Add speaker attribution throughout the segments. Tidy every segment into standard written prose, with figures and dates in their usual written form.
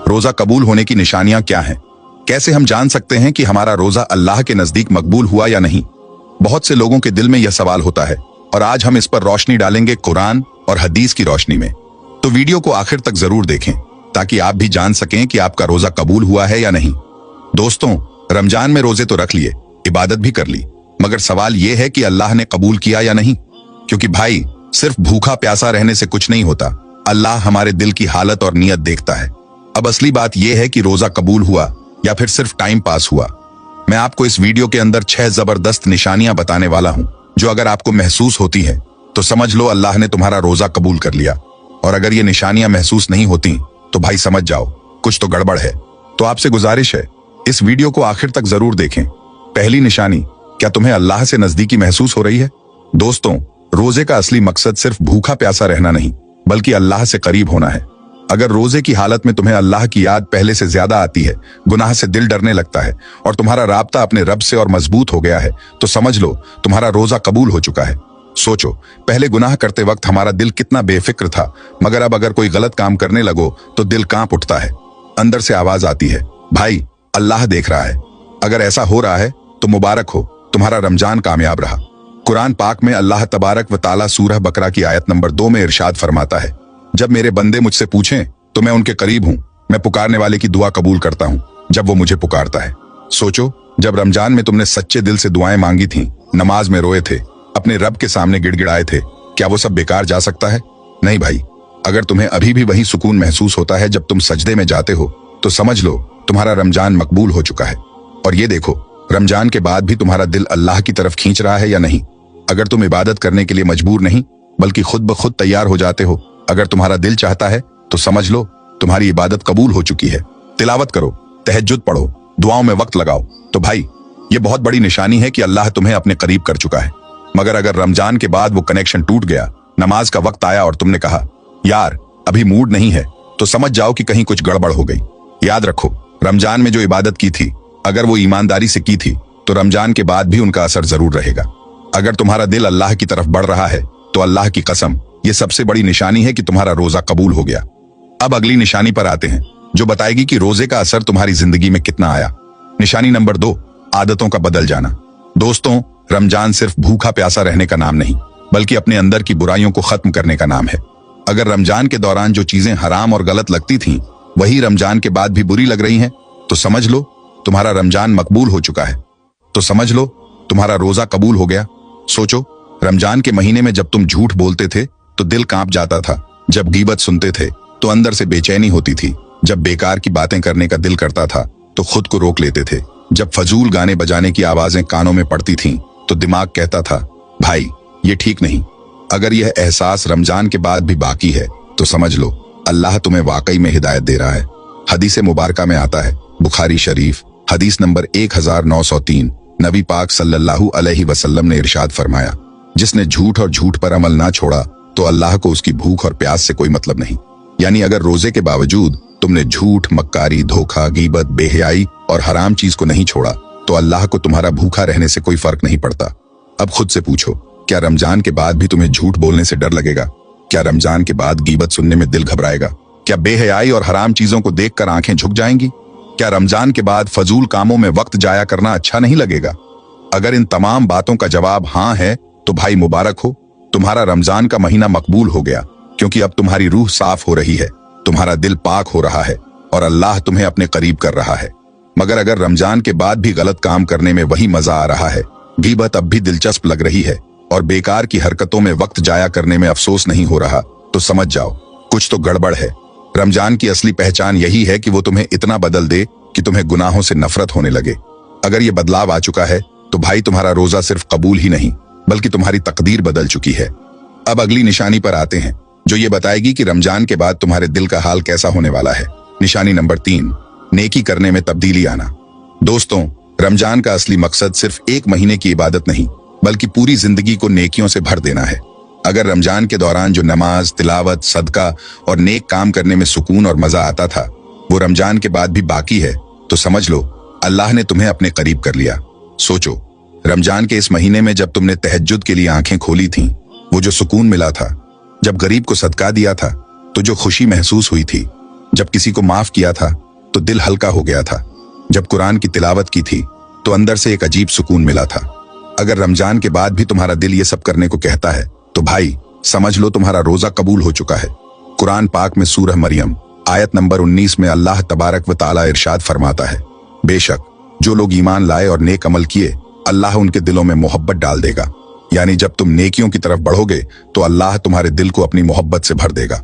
Speaker 1: रोजा कबूल होने की निशानियां क्या हैं? कैसे हम जान सकते हैं कि हमारा रोजा अल्लाह के नजदीक मकबूल हुआ या नहीं? बहुत से लोगों के दिल में यह सवाल होता है और आज हम इस पर रोशनी डालेंगे कुरान और हदीस की रोशनी में। तो वीडियो को आखिर तक जरूर देखें ताकि आप भी जान सकें कि आपका रोजा कबूल हुआ है या नहीं। दोस्तों, रमजान में रोजे तो रख लिए, इबादत भी कर ली, मगर सवाल यह है कि अल्लाह ने कबूल किया या नहीं? क्योंकि भाई, सिर्फ भूखा प्यासा रहने से कुछ नहीं होता। अल्लाह हमारे दिल की हालत और नियत देखता है। अब असली बात यह है कि रोजा कबूल हुआ या फिर सिर्फ टाइम पास हुआ। मैं आपको इस वीडियो के अंदर 6 जबरदस्त निशानियां बताने वाला हूं, जो अगर आपको महसूस होती है तो समझ लो अल्लाह ने तुम्हारा रोजा कबूल कर लिया, और अगर ये निशानियां महसूस नहीं होती तो भाई समझ जाओ कुछ तो गड़बड़ है। तो आपसे गुजारिश है, इस वीडियो को आखिर तक जरूर देखें। पहली निशानी, क्या तुम्हें अल्लाह से नजदीकी महसूस हो रही है? दोस्तों, रोजे का असली मकसद सिर्फ भूखा प्यासा रहना नहीं, बल्कि अल्लाह से करीब होना है। अगर रोजे की हालत में तुम्हें अल्लाह की याद पहले से ज्यादा आती है, गुनाह से दिल डरने लगता है और तुम्हारा राब्ता अपने रब से और मजबूत हो गया है, तो समझ लो तुम्हारा रोजा कबूल हो चुका है। सोचो, पहले गुनाह करते वक्त हमारा दिल कितना बेफिक्र था, मगर अब अगर कोई गलत काम करने लगो तो दिल कांप उठता है, अंदर से आवाज आती है, भाई अल्लाह देख रहा है। अगर ऐसा हो रहा है तो मुबारक हो, तुम्हारा रमजान कामयाब रहा। कुरान पाक में अल्लाह तबारक व ताला सूरह बकरा की आयत नंबर 2 में इरशाद फरमाता है, जब मेरे बंदे मुझसे पूछें तो मैं उनके करीब हूं, मैं पुकारने वाले की दुआ कबूल करता हूं जब वो मुझे पुकारता है। सोचो, जब रमजान में तुमने सच्चे दिल से दुआएं मांगी थीं, नमाज में रोए थे, अपने रब के सामने गिड़गिड़ाए थे, क्या वो सब बेकार जा सकता है? नहीं भाई। अगर तुम्हें अभी भी वही सुकून महसूस होता है जब तुम सजदे में जाते हो, तो समझ लो तुम्हारा रमजान मकबूल हो चुका है। और ये देखो, रमजान के बाद भी तुम्हारा दिल अल्लाह की तरफ खींच रहा है या नहीं? अगर तुम इबादत करने के लिए मजबूर नहीं बल्कि खुद ब खुद तैयार हो जाते हो, अगर तुम्हारा दिल चाहता है तो समझ लो तुम्हारी इबादत कबूल हो चुकी है। तिलावत करो, तहज्जुद पढ़ो, दुआओं में वक्त लगाओ, तो भाई ये बहुत बड़ी निशानी है कि अल्लाह तुम्हें अपने करीब कर चुका है। मगर अगर रमजान के बाद वो कनेक्शन टूट गया, नमाज का वक्त आया और तुमने कहा यार अभी मूड नहीं है, तो समझ जाओ कि कहीं कुछ गड़बड़ हो गई। याद रखो, रमजान में जो इबादत की थी, अगर वो ईमानदारी से की थी तो रमजान के बाद भी उनका असर जरूर रहेगा। अगर तुम्हारा दिल अल्लाह की तरफ बढ़ रहा है तो अल्लाह की कसम, ये सबसे बड़ी निशानी है कि तुम्हारा रोजा कबूल हो गया। अब अगली निशानी पर आते हैं, जो बताएगी कि रोजे का असर तुम्हारी जिंदगी में कितना आया। निशानी नंबर 2, आदतों का बदल जाना। दोस्तों, रमजान सिर्फ भूखा प्यासा रहने का नाम नहीं, बल्कि अपने अंदर की बुराइयों को खत्म करने का नाम है। अगर रमजान के दौरान जो चीजें हराम और गलत लगती थीं, वही रमजान के बाद भी बुरी लग रही हैं, तो समझ लो तुम्हारा रमजान मकबूल हो चुका है। तो समझ लो तुम्हारा रोजा कबूल हो गया। सोचो, रमजान के महीने में जब तुम झूठ बोलते थे तो दिल कांप जाता था, जब गीबत सुनते थे तो अंदर से बेचैनी होती थी, जब बेकार की बातें करने का दिल करता था तो खुद को रोक लेते थे, जब फजूल गाने बजाने की आवाजें कानों में पड़ती थीं तो दिमाग कहता था भाई ये ठीक नहीं। अगर यह एहसास रमजान के बाद भी बाकी है तो समझ लो अल्लाह तुम्हें वाकई में हिदायत दे रहा है। हदीस मुबारका में आता है, बुखारी शरीफ हदीस नंबर 1903, नबी पाक सल्लल्लाहु अलैहि वसल्लम ने इरशाद फरमाया, जिसने झूठ और झूठ पर अमल ना छोड़ा तो अल्लाह को उसकी भूख और प्यास से कोई मतलब नहीं। यानी अगर रोजे के बावजूद तुमने झूठ, मक्कारी, धोखा, गीबत, बेहयाई और हराम चीज को नहीं छोड़ा, तो अल्लाह को तुम्हारा भूखा रहने से कोई फर्क नहीं पड़ता। अब खुद से पूछो, क्या रमजान के बाद भी तुम्हें झूठ बोलने से डर लगेगा? क्या रमजान के बाद गीबत सुनने में दिल घबराएगा? क्या बेहयाई और हराम चीजों को देखकर आंखें झुक जाएंगी? क्या रमजान के बाद फजूल कामों में वक्त जाया करना अच्छा नहीं लगेगा? अगर इन तमाम बातों का जवाब हाँ है तो भाई मुबारक हो, तुम्हारा रमजान का महीना मकबूल हो गया, क्योंकि अब तुम्हारी रूह साफ हो रही है, तुम्हारा दिल पाक हो रहा है और अल्लाह तुम्हें अपने करीब कर रहा है। मगर अगर रमजान के बाद भी गलत काम करने में वही मजा आ रहा है, गीबत अब भी दिलचस्प लग रही है और बेकार की हरकतों में वक्त जाया करने में अफसोस नहीं हो रहा, तो समझ जाओ कुछ तो गड़बड़ है। रमजान की असली पहचान यही है कि वो तुम्हें इतना बदल दे कि तुम्हें गुनाहों से नफरत होने लगे। अगर ये बदलाव आ चुका है तो भाई तुम्हारा रोजा सिर्फ कबूल ही नहीं बल्कि तुम्हारी तकदीर बदल चुकी है। अब अगली निशानी पर आते हैं, जो ये बताएगी कि रमजान के बाद तुम्हारे दिल का हाल कैसा होने वाला है। निशानी नंबर 3, नेकी करने में तब्दीली आना। दोस्तों, रमजान का असली मकसद सिर्फ एक महीने की इबादत नहीं बल्कि पूरी जिंदगी को नेकियों से भर देना है। अगर रमजान के दौरान जो नमाज, तिलावत, सदका और नेक काम करने में सुकून और मजा आता था, वो रमजान के बाद भी बाकी है, तो समझ लो अल्लाह ने तुम्हें अपने करीब कर लिया। सोचो, रमजान के इस महीने में जब तुमने तहज्जुद के लिए आंखें खोली थीं, वो जो सुकून मिला था, जब गरीब को सदका दिया था तो जो खुशी महसूस हुई थी, जब किसी को माफ किया था तो दिल हल्का हो गया था। जब कुरान की तिलावत की थी तो अंदर से एक अजीब सुकून मिला था। अगर रमजान के बाद भी तुम्हारा दिल ये सब करने को कहता है तो भाई समझ लो तुम्हारा रोजा कबूल हो चुका है। कुरान पाक में सूरह मरियम आयत नंबर 19 में अल्लाह तबारक व ताला इरशाद फरमाता है, बेशक जो लोग ईमान लाए और नेक अमल किए अल्लाह उनके दिलों में मोहब्बत डाल देगा। यानी जब तुम नेकियों की तरफ बढ़ोगे तो अल्लाह तुम्हारे दिल को अपनी मोहब्बत से भर देगा।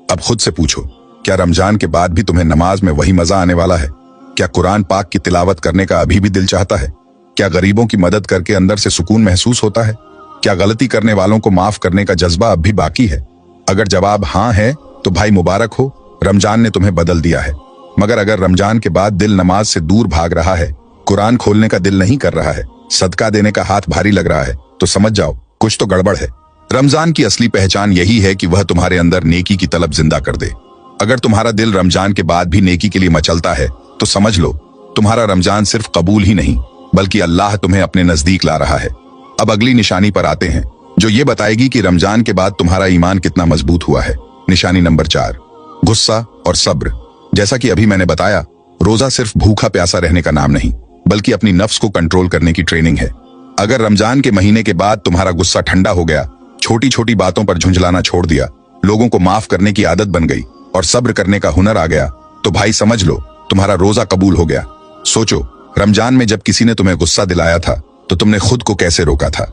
Speaker 1: अब खुद से पूछो, क्या रमजान के बाद भी तुम्हें नमाज में वही मजा आने वाला है? क्या कुरान पाक की तिलावत करने का अभी भी दिल चाहता है? क्या गरीबों की मदद करके अंदर से सुकून महसूस होता है? क्या गलती करने वालों को माफ करने का जज्बा अब भी बाकी है? अगर जवाब हाँ है तो भाई मुबारक हो, रमजान ने तुम्हें बदल दिया है। मगर अगर रमजान के बाद दिल नमाज से दूर भाग रहा है, कुरान खोलने का दिल नहीं कर रहा है, सदका देने का हाथ भारी लग रहा है, तो समझ जाओ कुछ तो गड़बड़ है। रमजान की असली पहचान यही है कि वह तुम्हारे अंदर नेकी की तलब जिंदा कर दे। अगर तुम्हारा दिल रमजान के बाद भी नेकी के लिए मचलता है तो समझ लो तुम्हारा रमजान सिर्फ कबूल ही नहीं बल्कि अल्लाह तुम्हें अपने नजदीक ला रहा है। अब अगली निशानी पर आते हैं जो ये बताएगी कि रमजान के बाद तुम्हारा ईमान कितना मजबूत हुआ है। निशानी नंबर 4, गुस्सा और सब्र। जैसा कि अभी मैंने बताया, रोजा सिर्फ भूखा प्यासा रहने का नाम नहीं बल्कि अपनी नफ्स को कंट्रोल करने की ट्रेनिंग है। अगर रमजान के महीने के बाद तुम्हारा गुस्सा ठंडा हो गया, छोटी छोटी बातों पर झुंझलाना छोड़ दिया, लोगों को माफ करने की आदत बन गई और सब्र करने का हुनर आ गया, तो भाई समझ लो तुम्हारा रोजा कबूल हो गया। सोचो, रमजान में जब किसी ने तुम्हें गुस्सा दिलाया था तो तुमने खुद को कैसे रोका था?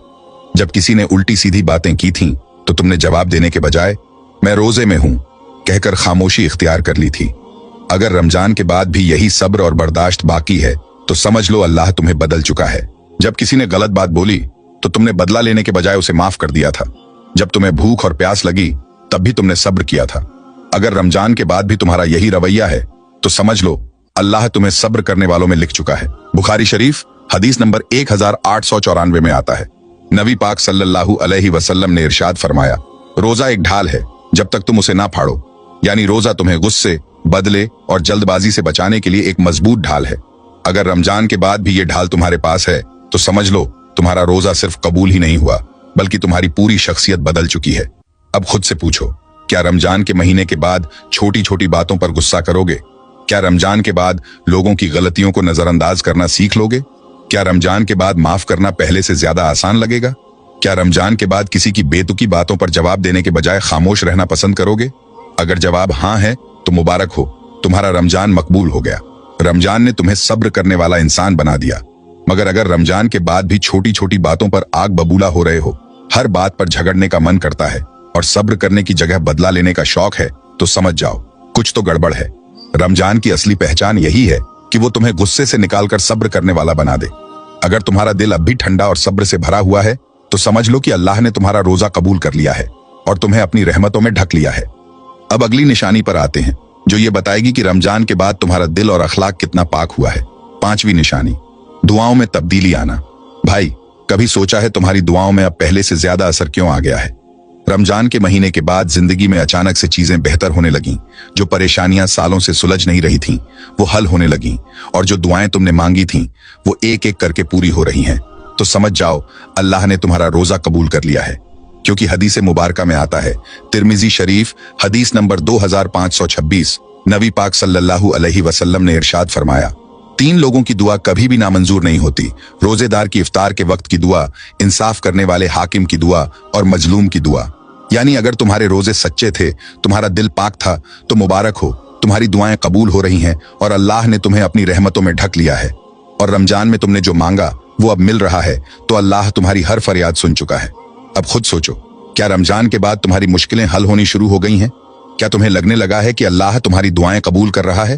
Speaker 1: जब किसी ने उल्टी सीधी बातें की थीं तो तुमने जवाब देने के बजाय मैं रोजे में हूं कहकर खामोशी इख्तियार कर ली थी। अगर रमजान के बाद भी यही सब्र और बर्दाश्त बाकी है तो समझ लो अल्लाह तुम्हें बदल चुका है। जब किसी ने गलत बात बोली तो तुमने बदला लेने के बजाय उसे माफ कर दिया था। जब तुम्हें भूख और प्यास लगी तब भी तुमने सब्र किया था। अगर रमजान के बाद भी तुम्हारा यही रवैया है तो समझ लो अल्लाह तुम्हें सब्र करने वालों में लिख चुका है। बुखारी शरीफ हदीस नंबर 1894 में आता है, नबी पाक सल्लल्लाहु अलैहि वसल्लम ने इरशाद फरमाया, रोजा एक ढाल है जब तक तुम उसे ना फाड़ो। यानी रोजा तुम्हें गुस्से, बदले और जल्दबाजी से बचाने के लिए एक मजबूत ढाल है। अगर रमजान के बाद भी ये ढाल तुम्हारे पास है तो समझ लो तुम्हारा रोजा सिर्फ कबूल ही नहीं हुआ बल्कि तुम्हारी पूरी शख्सियत बदल चुकी है। अब खुद से पूछो, क्या रमजान के महीने के बाद छोटी छोटी बातों पर गुस्सा करोगे? क्या रमजान के बाद लोगों की गलतियों को नजरअंदाज करना सीख लोगे? क्या रमजान के बाद माफ करना पहले से ज्यादा आसान लगेगा? क्या रमजान के बाद किसी की बेतुकी बातों पर जवाब देने के बजाय खामोश रहना पसंद करोगे? अगर जवाब हाँ है तो मुबारक हो, तुम्हारा रमजान मकबूल हो गया। रमजान ने तुम्हें सब्र करने वाला इंसान बना दिया। मगर अगर रमजान के बाद भी छोटी छोटी बातों पर आग बबूला हो रहे हो, हर बात पर झगड़ने का मन करता है और सब्र करने की जगह बदला लेने का शौक है, तो समझ जाओ कुछ तो गड़बड़ है। रमजान की असली पहचान यही है कि वो तुम्हें गुस्से से निकालकर सब्र करने वाला बना दे। अगर तुम्हारा दिल अब भी ठंडा और सब्र से भरा हुआ है तो समझ लो कि अल्लाह ने तुम्हारा रोजा कबूल कर लिया है और तुम्हें अपनी रहमतों में ढक लिया है। अब अगली निशानी पर आते हैं जो ये बताएगी कि रमजान के बाद तुम्हारा दिल और अखलाक कितना पाक हुआ है। 5वीं निशानी, दुआओं में तब्दीली आना। भाई कभी सोचा है तुम्हारी दुआओं में अब पहले से ज्यादा असर क्यों आ गया है? रमजान के महीने के बाद जिंदगी में अचानक से चीजें बेहतर होने लगीं। जो परेशानियां सालों से सुलझ नहीं रही थीं, वो हल होने लगीं और जो दुआएं तुमने मांगी थीं वो एक एक करके पूरी हो रही हैं। तो समझ जाओ अल्लाह ने तुम्हारा रोजा कबूल कर लिया है, क्योंकि हदीस मुबारका में आता है, तिरमिजी शरीफ हदीस नंबर 2526, नबी पाक सल्लल्लाहु अलैहि वसल्लम ने इरशाद फरमाया, 3 लोगों की दुआ कभी भी नामंजूर नहीं होती, रोजेदार की इफ्तार के वक्त की दुआ, इंसाफ करने वाले हाकिम की दुआ और मजलूम की दुआ। यानी अगर तुम्हारे रोजे सच्चे थे, तुम्हारा दिल पाक था, तो मुबारक हो, तुम्हारी दुआएं कबूल हो रही हैं और अल्लाह ने तुम्हें अपनी रहमतों में ढक लिया है। और रमजान में तुमने जो मांगा वो अब मिल रहा है, तो अल्लाह तुम्हारी हर फरियाद सुन चुका है। अब खुद सोचो, क्या रमजान के बाद तुम्हारी मुश्किलें हल होनी शुरू हो गई हैं? क्या तुम्हें लगने लगा है कि अल्लाह तुम्हारी दुआएं कबूल कर रहा है?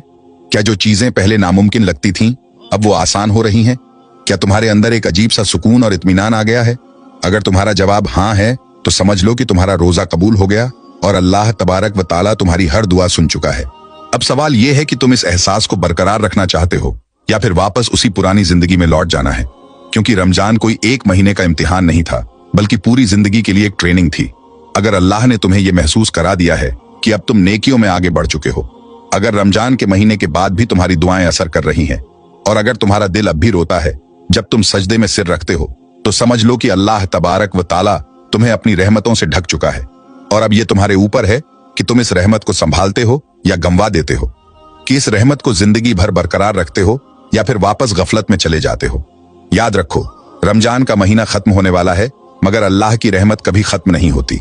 Speaker 1: क्या जो चीजें पहले नामुमकिन लगती थीं अब वो आसान हो रही हैं? क्या तुम्हारे अंदर एक अजीब सा सुकून और इत्मीनान आ गया है? अगर तुम्हारा जवाब हाँ है तो समझ लो कि तुम्हारा रोजा कबूल हो गया और अल्लाह तबारक व ताला तुम्हारी हर दुआ सुन चुका है। अब सवाल यह है कि तुम इस एहसास को बरकरार रखना चाहते हो या फिर वापस उसी पुरानी जिंदगी में लौट जाना है, क्योंकि रमजान कोई 1 महीने का इम्तिहान नहीं था बल्कि पूरी जिंदगी के लिए एक ट्रेनिंग थी। अगर अल्लाह ने तुम्हें यह महसूस करा दिया है कि अब तुम नेकियों में आगे बढ़ चुके हो, अगर रमजान के महीने के बाद भी तुम्हारी दुआएं असर कर रही हैं और अगर तुम्हारा दिल अब भी रोता है जब तुम सजदे में सिर रखते हो, तो समझ लो कि अल्लाह तबारक व ताला तुम्हें अपनी रहमतों से ढक चुका है और अब यह तुम्हारे ऊपर है कि तुम इस रहमत को संभालते हो या गंवा देते हो। कि इस रहमत को जिंदगी भर बरकरार रखते हो या फिर वापस गफलत में चले जाते हो। याद रखो, रमजान का महीना खत्म होने वाला है, मगर अल्लाह की रहमत कभी खत्म नहीं होती।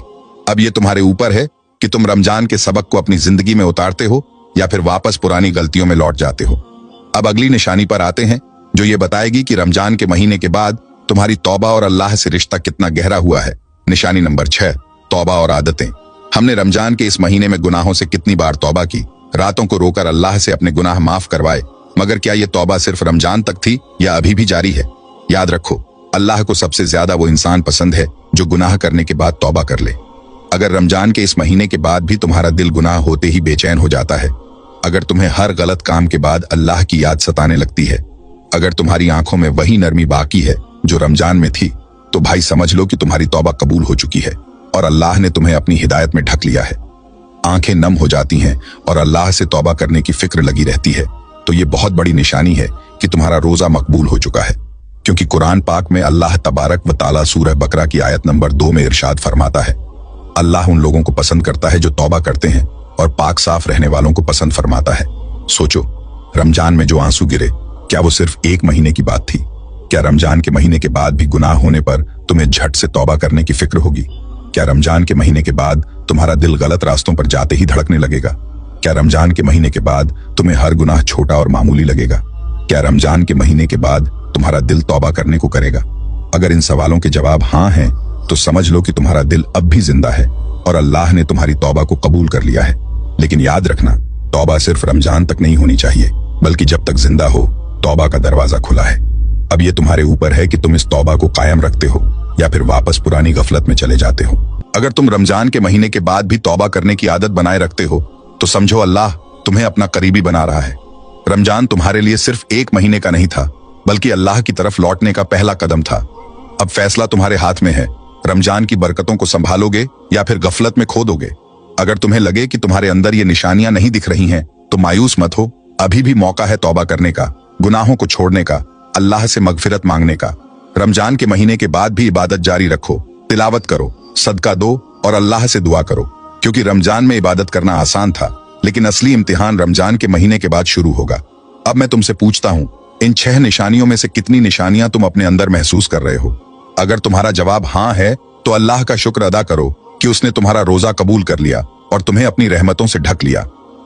Speaker 1: अब ये तुम्हारे ऊपर है कि तुम रमजान के सबक को अपनी जिंदगी में उतारते हो या फिर वापस पुरानी गलतियों में लौट जाते हो। अब अगली निशानी पर आते हैं, जो ये बताएगी कि रमजान के महीने के बाद तुम्हारी तौबा और अल्लाह से रिश्ता कितना गहरा हुआ है। निशानी नंबर 6, तौबा और आदतें। हमने रमजान के इस महीने में गुनाहों से कितनी बार तौबा की, रातों को रोकर अल्लाह से अपने गुनाह माफ करवाए, मगर क्या ये तौबा सिर्फ रमजान तक थी या अभी भी जारी है? याद रखो, अल्लाह को सबसे ज्यादा वो इंसान पसंद है जो गुनाह करने के बाद तौबा कर ले। अगर रमजान के इस महीने के बाद भी तुम्हारा दिल गुनाह होते ही बेचैन हो जाता है, अगर तुम्हें हर गलत काम के बाद अल्लाह की याद सताने लगती है, अगर तुम्हारी आंखों में वही नरमी बाकी है जो रमजान में थी, तो भाई समझ लो कि तुम्हारी तौबा कबूल हो चुकी है और अल्लाह ने तुम्हें अपनी हिदायत में ढक लिया है। आंखें नम हो जाती हैं और अल्लाह से तौबा करने की फिक्र लगी रहती है, तो ये बहुत बड़ी निशानी है कि तुम्हारा रोजा मकबूल हो चुका है। क्योंकि कुरान पाक में अल्लाह तबारक व ताला सूरह बकरा की आयत नंबर 2 में इरशाद फरमाता है, अल्लाह उन लोगों को पसंद करता है जो तौबा करते हैं और पाक साफ रहने वालों को पसंद फरमाता है। सोचो, रमजान में जो आंसू गिरे, क्या वो सिर्फ एक महीने की बात थी? क्या रमजान के महीने के बाद भी गुनाह होने पर तुम्हें झट से तौबा करने की फिक्र होगी? क्या रमजान के महीने के बाद तुम्हारा दिल गलत रास्तों पर जाते ही धड़कने लगेगा? क्या रमजान के महीने के बाद तुम्हें हर गुनाह छोटा और मामूली लगेगा? क्या रमजान के महीने के बाद तुम्हारा दिल तौबा करने को करेगा? अगर इन सवालों के जवाब हाँ हैं, तो समझ लो कि तुम्हारा दिल अब भी जिंदा है और अल्लाह ने तुम्हारी तौबा को कबूल कर लिया है। लेकिन याद रखना, तौबा सिर्फ रमजान तक नहीं होनी चाहिए, बल्कि जब तक जिंदा हो तौबा का दरवाजा खुला है। अब ये तुम्हारे ऊपर है कि तुम इस तौबा को कायम रखते हो या फिर वापस पुरानी गफलत में चले जाते हो। अगर तुम रमजान के महीने के बाद भी तौबा करने की आदत बनाए रखते हो, तो समझो अल्लाह तुम्हें अपना करीबी बना रहा है। रमजान तुम्हारे लिए सिर्फ एक महीने का नहीं था, बल्कि अल्लाह की तरफ लौटने का पहला कदम था। अब फैसला तुम्हारे हाथ में है, रमजान की बरकतों को संभालोगे या फिर गफलत में खो दोगे। अगर तुम्हें लगे कि तुम्हारे अंदर ये निशानियां नहीं दिख रही हैं, तो मायूस मत हो, अभी भी मौका है तौबा करने का, गुनाहों को छोड़ने का, अल्लाह से मगफिरत मांगने का। रमजान के महीने के बाद भी इबादत जारी रखो, तिलावत करो, सदका दो और अल्लाह से दुआ करो। क्योंकि रमजान में इबादत करना आसान था, लेकिन असली इम्तिहान रमजान के महीने के बाद शुरू होगा। अब मैं तुमसे पूछता हूँ, इन 6 निशानियों में से कितनी निशानियां तुम अपने अंदर महसूस कर रहे हो? अगर तुम्हारा जवाब हाँ है, तो अल्लाह का शुक्र अदा करो कि उसने तुम्हारा रोजा कबूल कर लिया और तुम्हें अपनी रहमतों से ढक लिया।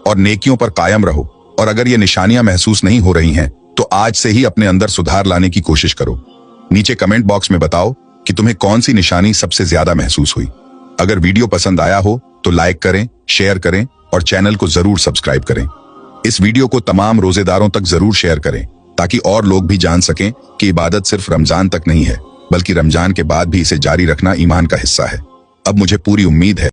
Speaker 1: और नेकियों पर कायम रहो। और अगर ये निशानियां महसूस नहीं हो रही हैं, तो आज से ही अपने अंदर सुधार लाने की कोशिश करो। नीचे कमेंट बॉक्स में बताओ कि तुम्हें कौन सी निशानी सबसे ज्यादा महसूस हुई। अगर वीडियो पसंद आया हो तो लाइक करें, शेयर करें और चैनल को जरूर सब्सक्राइब करें। इस वीडियो को तमाम रोजेदारों तक जरूर शेयर करें, ताकि और लोग भी जान सकें कि इबादत सिर्फ रमजान तक नहीं है, बल्कि रमजान के बाद भी इसे जारी रखना ईमान का हिस्सा है। अब मुझे पूरी उम्मीद है